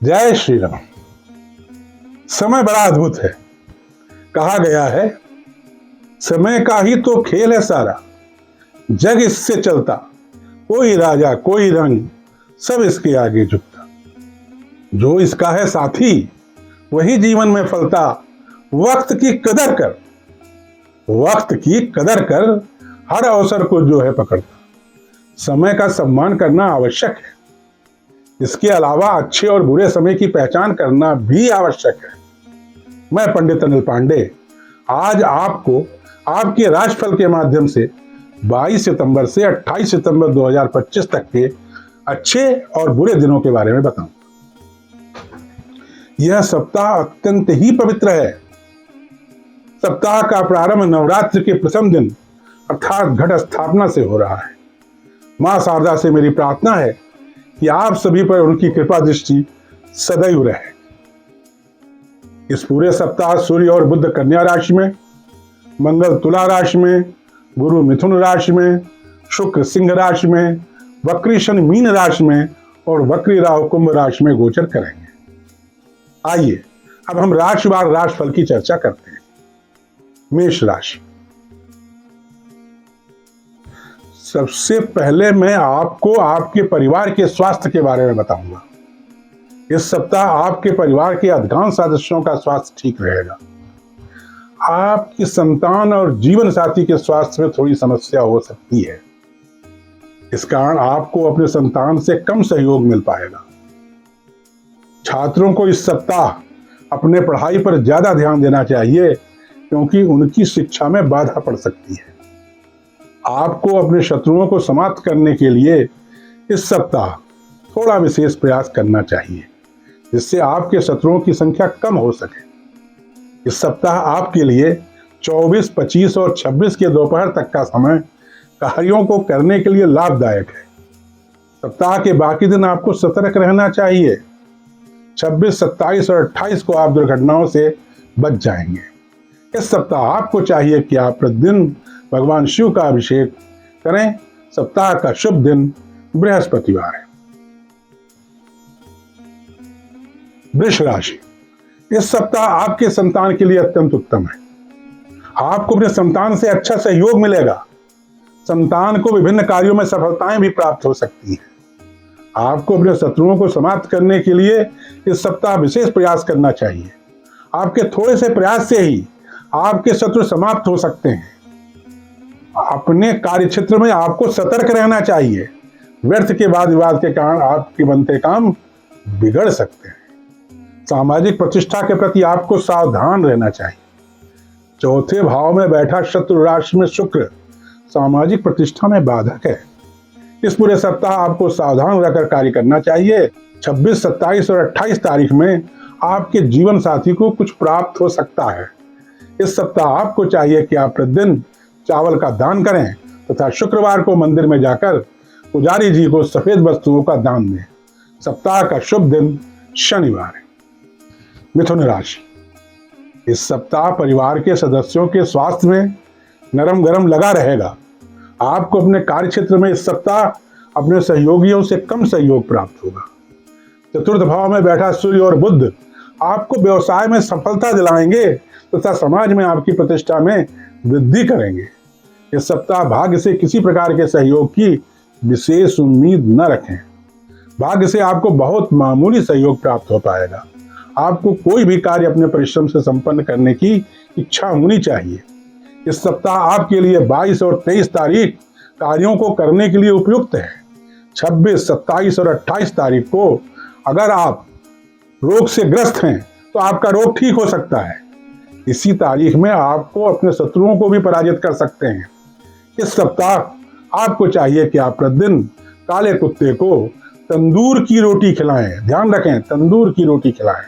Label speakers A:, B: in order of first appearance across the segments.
A: जय श्री राम। समय बड़ा अद्भुत है। कहा गया है समय का ही तो खेल है सारा, जग इससे चलता, कोई राजा कोई रंग, सब इसके आगे झुकता। जो इसका है साथी वही जीवन में फलता। वक्त की कदर कर, वक्त की कदर कर, हर अवसर को जो है पकड़ता। समय का सम्मान करना आवश्यक है। इसके अलावा अच्छे और बुरे समय की पहचान करना भी आवश्यक है। मैं पंडित अनिल पांडे आज आपको आपके राशिफल के माध्यम से 22 सितंबर से 28 सितंबर 2025 तक के अच्छे और बुरे दिनों के बारे में बताऊंगा। यह सप्ताह अत्यंत ही पवित्र है। सप्ताह का प्रारंभ नवरात्र के प्रथम दिन अर्थात घट स्थापना से हो रहा है। मां शारदा से मेरी प्रार्थना है कि आप सभी पर उनकी कृपा दृष्टि सदैव रहे। इस पूरे सप्ताह सूर्य और बुध कन्या राशि में, मंगल तुला राशि में, गुरु मिथुन राशि में, शुक्र सिंह राशि में, वक्री शनि मीन राशि में और वक्री राहु कुंभ राशि में गोचर करेंगे। आइए अब हम राशिवार राशिफल की चर्चा करते हैं। मेष राशि। सबसे पहले मैं आपको आपके परिवार के स्वास्थ्य के बारे में बताऊंगा। इस सप्ताह आपके परिवार के अधिकांश सदस्यों का स्वास्थ्य ठीक रहेगा। आपकी संतान और जीवन साथी के स्वास्थ्य में थोड़ी समस्या हो सकती है। इस कारण आपको अपने संतान से कम सहयोग मिल पाएगा। छात्रों को इस सप्ताह अपने पढ़ाई पर ज्यादा ध्यान देना चाहिए क्योंकि उनकी शिक्षा में बाधा पड़ सकती है। आपको अपने शत्रुओं को समाप्त करने के लिए इस सप्ताह थोड़ा विशेष प्रयास करना चाहिए जिससे आपके शत्रुओं की संख्या कम हो सके। इस सप्ताह आपके लिए 24, 25 और 26 के दोपहर तक का समय कार्यों को करने के लिए लाभदायक है। सप्ताह के बाकी दिन आपको सतर्क रहना चाहिए। 26, 27 और 28 को आप दुर्घटनाओं से बच जाएंगे। इस सप्ताह आपको चाहिए कि आप प्रतिदिन भगवान शिव का अभिषेक करें। सप्ताह का शुभ दिन बृहस्पतिवार है। वृष राशि। इस सप्ताह आपके संतान के लिए अत्यंत उत्तम है। आपको अपने संतान से अच्छा सहयोग मिलेगा। संतान को विभिन्न कार्यों में सफलताएं भी प्राप्त हो सकती हैं। आपको अपने शत्रुओं को समाप्त करने के लिए इस सप्ताह विशेष प्रयास करना चाहिए। आपके थोड़े से प्रयास से ही आपके शत्रु समाप्त हो सकते हैं। अपने कार्य क्षेत्र में आपको सतर्क रहना चाहिए। व्यर्थ के वाद विवाद के कारण आपके बनते काम बिगड़ सकते हैं। सामाजिक प्रतिष्ठा के प्रति आपको सावधान रहना चाहिए। चौथे भाव में बैठा शत्रु राशि में शुक्र सामाजिक प्रतिष्ठा में बाधक है। इस पूरे सप्ताह आपको सावधान रहकर कार्य करना चाहिए। 26, 27 और 28 तारीख में आपके जीवन साथी को कुछ प्राप्त हो सकता है। इस सप्ताह आपको चाहिए कि आप प्रतिदिन चावल का दान करें तथा शुक्रवार को मंदिर में जाकर पुजारी जी को सफेद वस्तुओं का दान दें। सप्ताह का शुभ दिन शनिवार है। मिथुन राशि। इस सप्ताह परिवार के सदस्यों के स्वास्थ्य में नरम गरम लगा रहेगा। आपको अपने कार्य क्षेत्र में इस सप्ताह अपने सहयोगियों से कम सहयोग प्राप्त होगा। चतुर्थ भाव में बैठा सूर्य और बुध आपको व्यवसाय में सफलता दिलाएंगे तथा समाज में आपकी प्रतिष्ठा में वृद्धि करेंगे। इस सप्ताह भाग्य से किसी प्रकार के सहयोग की विशेष उम्मीद न रखें। भाग्य से आपको बहुत मामूली सहयोग प्राप्त हो पाएगा। आपको कोई भी कार्य अपने परिश्रम से संपन्न करने की इच्छा होनी चाहिए। इस सप्ताह आपके लिए 22 और 23 तारीख कार्यों को करने के लिए उपयुक्त है। 26, 27 और 28 तारीख को अगर आप रोग से ग्रस्त हैं तो आपका रोग ठीक हो सकता है। इसी तारीख में आपको अपने शत्रुओं को भी पराजित कर सकते हैं। इस सप्ताह आपको चाहिए कि आप प्रतिदिन काले कुत्ते को तंदूर की रोटी खिलाएं। ध्यान रखें, तंदूर की रोटी खिलाएं।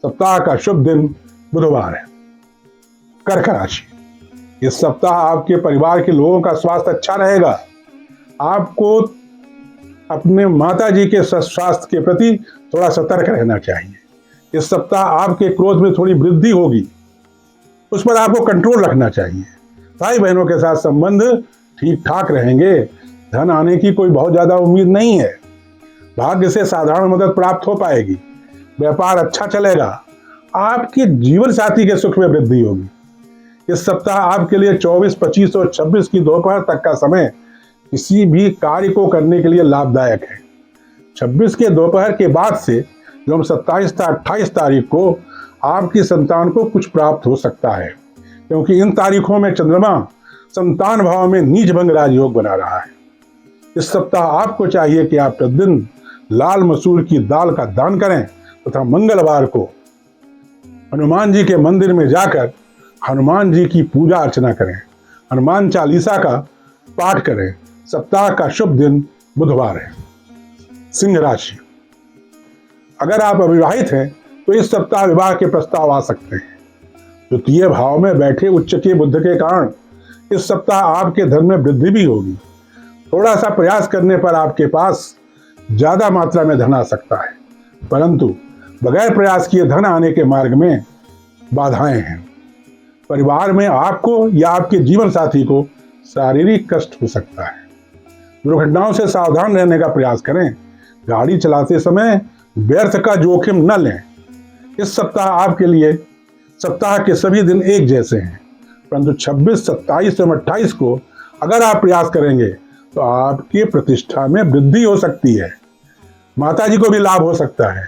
A: सप्ताह का शुभ दिन बुधवार है। कर्क राशि। इस सप्ताह आपके परिवार के लोगों का स्वास्थ्य अच्छा रहेगा। आपको अपने माता जी के स्वास्थ्य के प्रति थोड़ा सतर्क रहना चाहिए। इस सप्ताह आपके क्रोध में थोड़ी वृद्धि होगी, उस पर आपको कंट्रोल रखना चाहिए। भाई बहनों के साथ संबंध ठीक ठाक रहेंगे। धन आने की कोई बहुत ज्यादा उम्मीद नहीं है। भाग्य से साधारण मदद प्राप्त हो पाएगी। व्यापार अच्छा चलेगा, आपके जीवन साथी के सुख में वृद्धि होगी। इस सप्ताह आपके लिए 24, 25 और 26 की दोपहर तक का समय किसी भी कार्य को करने के लिए लाभदायक है। 26 के दोपहर के बाद से एवं 27 था 28 तारीख को आपकी संतान को कुछ प्राप्त हो सकता है, क्योंकि इन तारीखों में चंद्रमा संतान भाव में नीच भंग राजयोग बना रहा है। इस सप्ताह आपको चाहिए कि आप प्रतिदिन लाल मसूर की दाल का दान करें तथा मंगलवार को हनुमान जी के मंदिर में जाकर हनुमान जी की पूजा अर्चना करें, हनुमान चालीसा का पाठ करें। सप्ताह का शुभ दिन बुधवार है। सिंह राशि, अगर आप अविवाहित हैं तो इस सप्ताह विवाह के प्रस्ताव आ सकते हैं। द्वितीय भाव में बैठे उच्च के बुध के कारण इस सप्ताह आपके धन में वृद्धि भी होगी। थोड़ा सा प्रयास करने पर आपके पास ज्यादा मात्रा में धन आ सकता है, परंतु बगैर प्रयास किए धन आने के मार्ग में बाधाएं हैं। परिवार में आपको या आपके जीवन साथी को शारीरिक कष्ट हो सकता है। दुर्घटनाओं से सावधान रहने का प्रयास करें। गाड़ी चलाते समय व्यर्थ का जोखिम न लें। इस सप्ताह आपके लिए सप्ताह के सभी दिन एक जैसे हैं, परंतु 26, 27 और 28 को अगर आप प्रयास करेंगे तो आपकी प्रतिष्ठा में वृद्धि हो सकती है। माताजी को भी लाभ हो सकता है।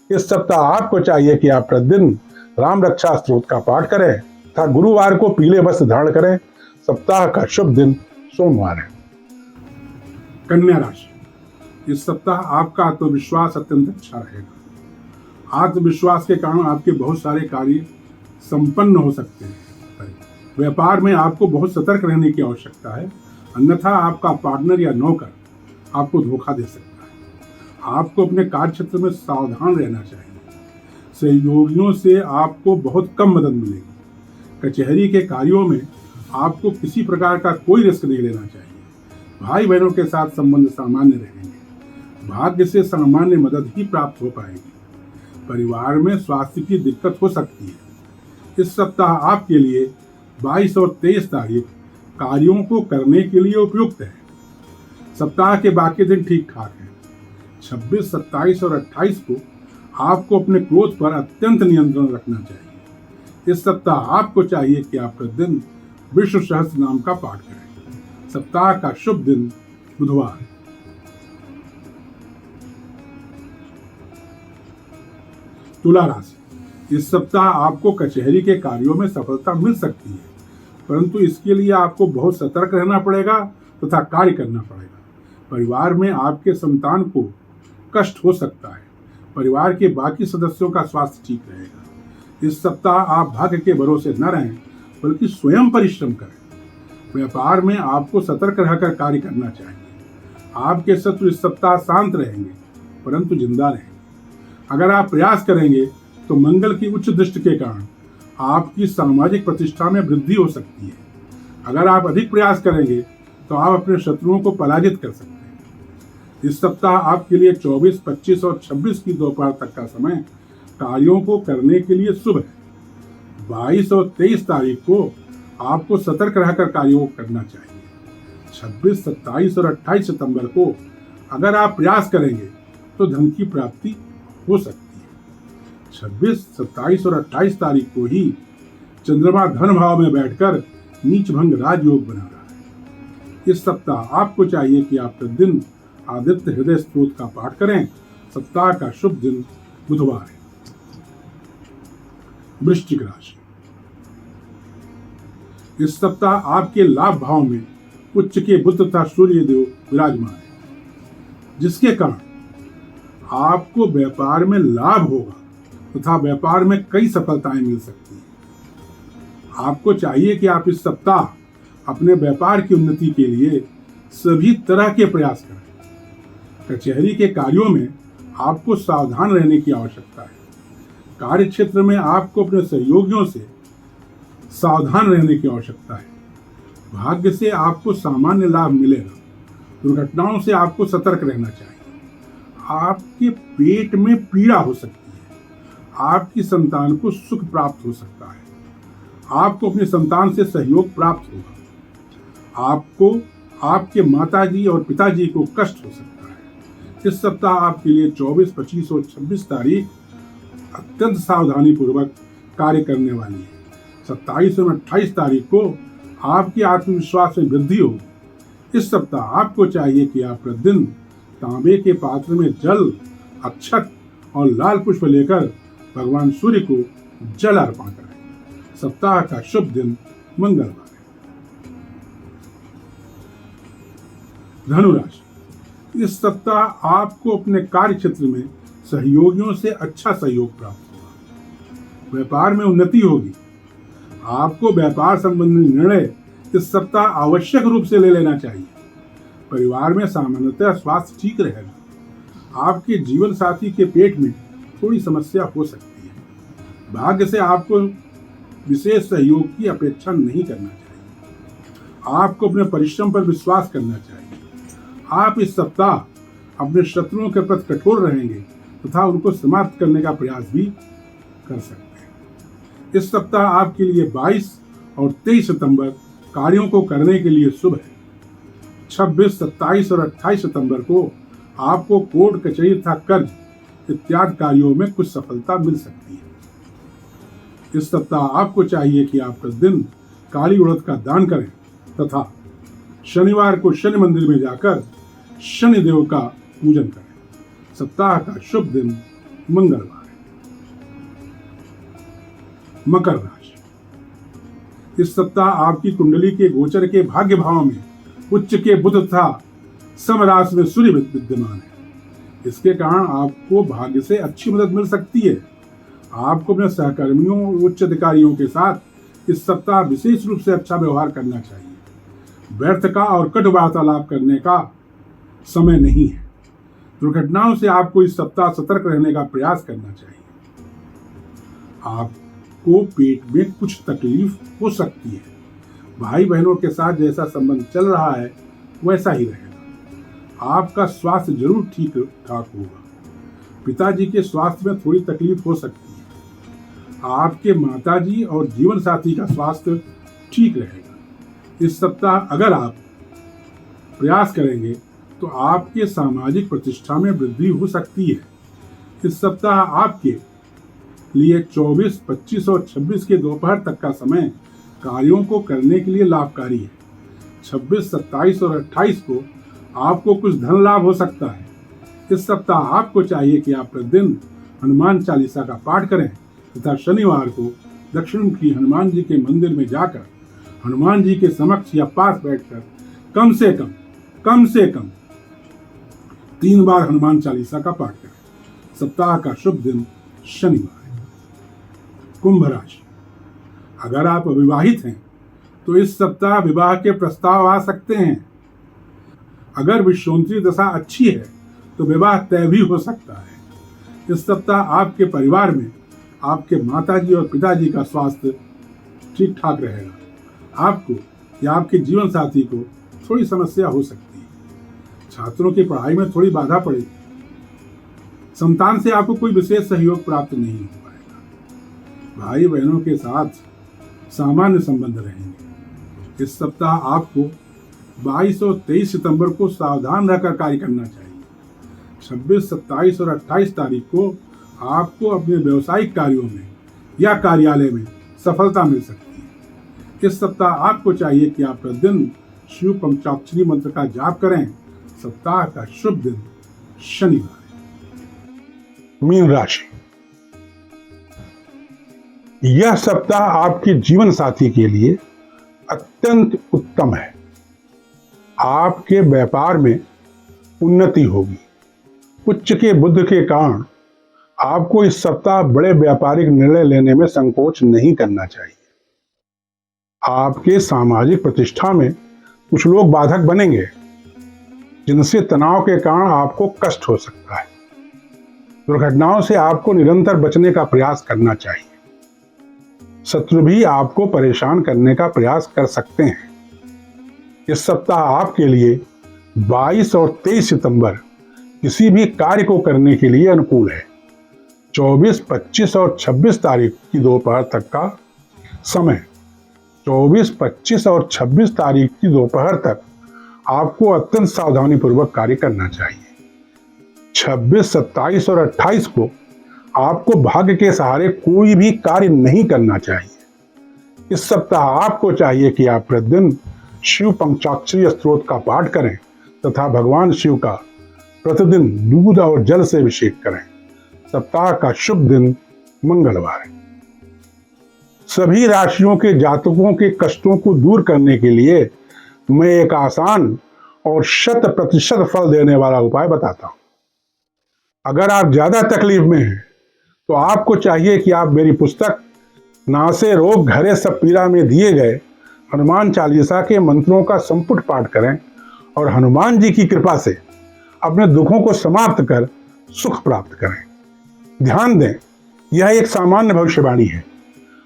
A: इस सप्ताह आपको चाहिए कि आप प्रतिदिन राम रक्षा स्तोत्र का पाठ करें तथा गुरुवार को पीले वस्त्र धारण करें। सप्ताह का शुभ दिन सोमवार है। कन्या राशि, इस सप्ताह आपका आत्मविश्वास अत्यंत अच्छा रहेगा। आत्मविश्वास के कारण आपके बहुत सारे कार्य संपन्न हो सकते हैं। व्यापार में आपको बहुत सतर्क रहने की आवश्यकता है, अन्यथा आपका पार्टनर या नौकर आपको धोखा दे सकता है। आपको अपने कार्य क्षेत्र में सावधान रहना चाहिए। सहयोगियों से आपको बहुत कम मदद मिलेगी। कचहरी के कार्यों में आपको किसी प्रकार का कोई रिस्क नहीं लेना चाहिए। भाई बहनों के साथ संबंध सामान्य रहेंगे। भाग्य से सामान्य मदद ही प्राप्त हो पाएगी। परिवार में स्वास्थ्य की दिक्कत हो सकती है। इस सप्ताह आपके लिए 22 और 23 तारीख कार्यों को करने के लिए उपयुक्त है। सप्ताह के बाकी दिन ठीक ठाक हैं। 26, 27 और 28 को आपको अपने क्रोध पर अत्यंत नियंत्रण रखना चाहिए। इस सप्ताह आपको चाहिए कि आप प्रतिदिन विष्णु सहस्त्र नाम का पाठ करें। सप्ताह का शुभ दिन बुधवार। तुला राशि, इस सप्ताह आपको कचहरी के कार्यों में सफलता मिल सकती है, परंतु इसके लिए आपको बहुत सतर्क रहना पड़ेगा तथा कार्य करना पड़ेगा। परिवार में आपके संतान को कष्ट हो सकता है। परिवार के बाकी सदस्यों का स्वास्थ्य ठीक रहेगा। इस सप्ताह आप भाग्य के भरोसे न रहें, बल्कि स्वयं परिश्रम करें। व्यापार में आपको सतर्क रहकर कार्य करना चाहिए। आपके शत्रु इस सप्ताह शांत रहेंगे, परंतु जिंदा रहेंगे। अगर आप प्रयास करेंगे तो मंगल की उच्च दृष्टि के कारण आपकी सामाजिक प्रतिष्ठा में वृद्धि हो सकती है। अगर आप अधिक प्रयास करेंगे तो आप अपने शत्रुओं को पराजित कर सकते हैं। इस सप्ताह आपके लिए 24, 25 और 26 की दोपहर तक का समय कार्यों को करने के लिए शुभ है। 22 और 23 तारीख को आपको सतर्क रहकर कार्यों को करना चाहिए। 26, 27 और 28 सितंबर को अगर आप प्रयास करेंगे तो धन की प्राप्ति हो सकती है। 26, 27 और 28 तारीख को ही चंद्रमा धन भाव में बैठकर नीच भंग राजयोग बना रहा है। इस सप्ताह आपको चाहिए कि आप प्रतिदिन आदित्य हृदय स्तोत्र का पाठ करें। सप्ताह का शुभ दिन बुधवार है। वृश्चिक राशि, इस सप्ताह आपके लाभ भाव में उच्च के बुध तथा सूर्य देव विराजमान है, जिसके कारण आपको व्यापार में लाभ होगा तथा व्यापार में कई सफलताएं मिल सकती हैं। आपको चाहिए कि आप इस सप्ताह अपने व्यापार की उन्नति के लिए सभी तरह के प्रयास करें। कचहरी के कार्यों में आपको सावधान रहने की आवश्यकता है। कार्य क्षेत्र में आपको अपने सहयोगियों से सावधान रहने की आवश्यकता है। भाग्य से आपको सामान्य लाभ मिलेगा। दुर्घटनाओं से आपको सतर्क रहना चाहिए। आपके पेट में पीड़ा हो सकती है। आपकी संतान को सुख प्राप्त हो सकता है। आपको अपनी संतान से सहयोग प्राप्त होगा। आपको आपके माताजी और पिताजी को कष्ट हो सकता है। इस सप्ताह आपके लिए 24, 25 और 26 तारीख अत्यंत सावधानी पूर्वक कार्य करने वाली है। 27 और 28 तारीख को आपके आत्मविश्वास में वृद्धि होगी। इस सप्ताह आपको चाहिए कि आप प्रतिदिन तांबे के पात्र में जल, अक्षत और लाल पुष्प लेकर भगवान सूर्य को जल अर्पण करें। सप्ताह का शुभ दिन मंगलवार है। धनु राशि, इस सप्ताह आपको अपने कार्य क्षेत्र में सहयोगियों से अच्छा सहयोग प्राप्त होगा। व्यापार में उन्नति होगी। आपको व्यापार संबंधी निर्णय इस सप्ताह आवश्यक रूप से ले लेना चाहिए। परिवार में सामान्यतः स्वास्थ्य ठीक रहेगा। आपके जीवन साथी के पेट में थोड़ी समस्या हो सकती है। भाग्य से आपको विशेष सहयोग की अपेक्षा नहीं करना चाहिए। आपको अपने परिश्रम पर विश्वास करना चाहिए। आप इस सप्ताह अपने शत्रुओं के प्रति कठोर रहेंगे तथा उनको समाप्त करने का प्रयास भी कर सकते हैं। इस सप्ताह आपके लिए 22 और 23 सितंबर कार्यों को करने के लिए शुभ है। 26, 27 और 28 सितंबर को आपको कोर्ट, कचहरी तथा कर्ज इत्यादि कार्यों में कुछ सफलता मिल सकती है। इस सप्ताह आपको चाहिए कि आप प्रतिदिन काली उड़द का दान करें तथा शनिवार को शनि मंदिर में जाकर शनि देव का पूजन करें। सप्ताह का शुभ दिन मंगलवार है। मकर राशि, इस सप्ताह आपकी कुंडली के गोचर के भाग्य भाव में उच्च के बुध तथा सम राशि में सूर्य विद्यमान है। इसके कारण आपको भाग्य से अच्छी मदद मिल सकती है। आपको अपने सहकर्मियों और उच्च अधिकारियों के साथ इस सप्ताह विशेष रूप से अच्छा व्यवहार करना चाहिए। व्यर्थ का और कटु वार्तालाप करने का समय नहीं है। दुर्घटनाओं से आपको इस सप्ताह सतर्क रहने का प्रयास करना चाहिए। आपको पेट में कुछ तकलीफ हो सकती है। भाई बहनों के साथ जैसा संबंध चल रहा है वैसा ही रहेगा। आपका स्वास्थ्य जरूर ठीक ठाक होगा। पिताजी के स्वास्थ्य में थोड़ी तकलीफ हो सकती है। आपके माताजी और जीवन साथी का स्वास्थ्य ठीक रहेगा। इस सप्ताह अगर आप प्रयास करेंगे तो आपके सामाजिक प्रतिष्ठा में वृद्धि हो सकती है। इस सप्ताह आपके लिए 24, 25 और 26 के दोपहर तक का समय कार्यों को करने के लिए लाभकारी है। 26, 27 और 28 को आपको कुछ धन लाभ हो सकता है। इस सप्ताह आपको चाहिए कि आप प्रतिदिन हनुमान चालीसा का पाठ करें तथा शनिवार को दक्षिणमुखी हनुमान जी के मंदिर में जाकर हनुमान जी के समक्ष या पास बैठकर कम से कम 3 बार हनुमान चालीसा का पाठ करें। सप्ताह का शुभ दिन शनिवार है। कुंभ राशि, अगर आप अविवाहित हैं तो इस सप्ताह विवाह के प्रस्ताव आ सकते हैं। अगर विश्वोत्तरी दशा अच्छी है तो विवाह तय भी हो सकता है। इस सप्ताह आपके परिवार में आपके माताजी और पिताजी का स्वास्थ्य ठीक ठाक रहेगा। आपको या आपके जीवन साथी को थोड़ी समस्या हो सकती है। छात्रों की पढ़ाई में थोड़ी बाधा पड़ेगी। संतान से आपको कोई विशेष सहयोग प्राप्त नहीं हो पाएगा। भाई बहनों के साथ सामान्य संबंध रहेंगे। इस सप्ताह आपको 22 और 23 सितंबर को सावधान रहकर कार्य करना चाहिए। 26, 27 और 28 तारीख को आपको अपने व्यावसायिक कार्यों में या कार्यालय में सफलता मिल सकती है। इस सप्ताह आपको चाहिए कि आप प्रतिदिन शिव पंचाक्षरी मंत्र का जाप करें। सप्ताह का शुभ दिन शनिवार है। मीन राशि, यह सप्ताह आपके जीवन साथी के लिए अत्यंत उत्तम है। आपके व्यापार में उन्नति होगी। उच्च के बुध के कारण आपको इस सप्ताह बड़े व्यापारिक निर्णय लेने में संकोच नहीं करना चाहिए। आपके सामाजिक प्रतिष्ठा में कुछ लोग बाधक बनेंगे जिनसे तनाव के कारण आपको कष्ट हो सकता है। दुर्घटनाओं से आपको निरंतर बचने का प्रयास करना चाहिए। शत्रु भी आपको परेशान करने का प्रयास कर सकते हैं। इस सप्ताह आपके लिए 22 और 23 सितंबर किसी भी कार्य को करने के लिए अनुकूल है। 24, 25 और 26 तारीख की दोपहर तक का समय 24, 25 और 26 तारीख की दोपहर तक आपको अत्यंत सावधानी पूर्वक कार्य करना चाहिए। 26, 27 और 28 को आपको भाग्य के सहारे कोई भी कार्य नहीं करना चाहिए। इस सप्ताह आपको चाहिए कि आप प्रतिदिन शिव पंचाक्षरी स्तोत्र का पाठ करें तथा भगवान शिव का प्रतिदिन दूध और जल से अभिषेक करें। सप्ताह का शुभ दिन मंगलवार है। सभी राशियों के जातकों के कष्टों को दूर करने के लिए मैं एक आसान और 100% फल देने वाला उपाय बताता हूं। अगर आप ज्यादा तकलीफ में हैं तो आपको चाहिए कि आप मेरी पुस्तक नासे रोग घरे सब पीड़ा में दिए गए हनुमान चालीसा के मंत्रों का संपुट पाठ करें और हनुमान जी की कृपा से अपने दुखों को समाप्त कर सुख प्राप्त करें। ध्यान दें, यह एक सामान्य भविष्यवाणी है।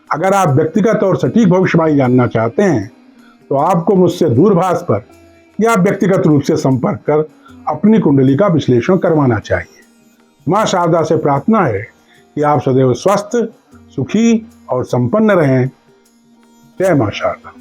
A: अगर आप व्यक्तिगत और सटीक भविष्यवाणी जानना चाहते हैं तो आपको मुझसे दूरभाष पर या व्यक्तिगत रूप से संपर्क कर अपनी कुंडली का विश्लेषण करवाना चाहिए। मां शारदा से प्रार्थना है कि आप सदैव स्वस्थ, सुखी और संपन्न रहें। जय मां शारदा।